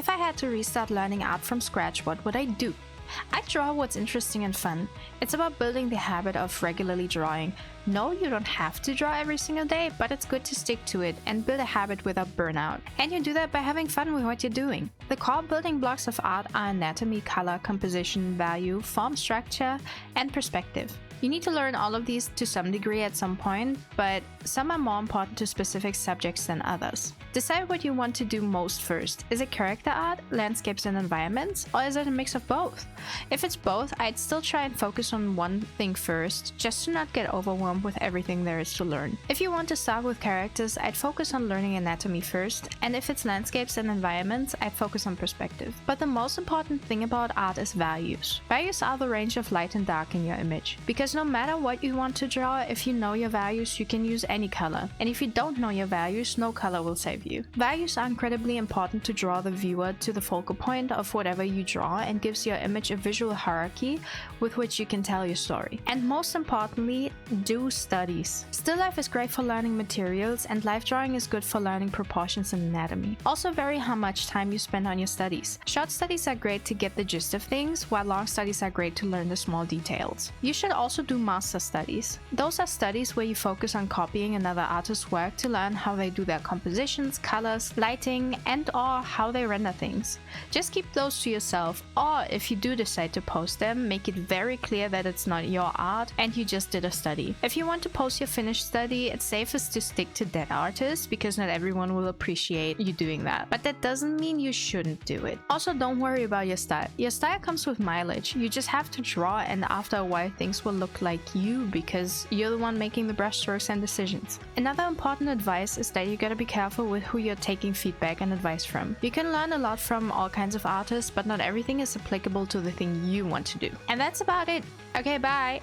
If I had to restart learning art from scratch, what would I do? I'd draw what's interesting and fun. It's about building the habit of regularly drawing. No, you don't have to draw every single day, but it's good to stick to it and build a habit without burnout. And you do that by having fun with what you're doing. The core building blocks of art are anatomy, color, composition, value, form, structure, and perspective. You need to learn all of these to some degree at some point, but some are more important to specific subjects than others. Decide what you want to do most first. Is it character art, landscapes and environments, or is it a mix of both? If it's both, I'd still try and focus on one thing first, just to not get overwhelmed with everything there is to learn. If you want to start with characters, I'd focus on learning anatomy first, and if it's landscapes and environments, I'd focus on perspective. But the most important thing about art is values. Values are the range of light and dark in your image, because no matter what you want to draw, if you know your values, you can use any color. And if you don't know your values, no color will save you. Values are incredibly important to draw the viewer to the focal point of whatever you draw and gives your image a visual hierarchy with which you can tell your story. And most importantly, do studies. Still life is great for learning materials, and life drawing is good for learning proportions and anatomy. Also vary how much time you spend on your studies. Short studies are great to get the gist of things, while long studies are great to learn the small details. You should also do master studies. Those are studies where you focus on copying another artist's work to learn how they do their compositions, colors, lighting, and or how they render things. Just keep those to yourself, or if you do decide to post them, make it very clear that it's not your art and you just did a study. If you want to post your finished study, it's safest to stick to that artist because not everyone will appreciate you doing that. But that doesn't mean you shouldn't do it. Also, don't worry about your style. Your style comes with mileage. You just have to draw, and after a while things will look like you because you're the one making the brushstrokes and decisions. Another important advice is that you gotta be careful with who you're taking feedback and advice from. You can learn a lot from all kinds of artists, but not everything is applicable to the thing you want to do. And that's about it. Okay, bye!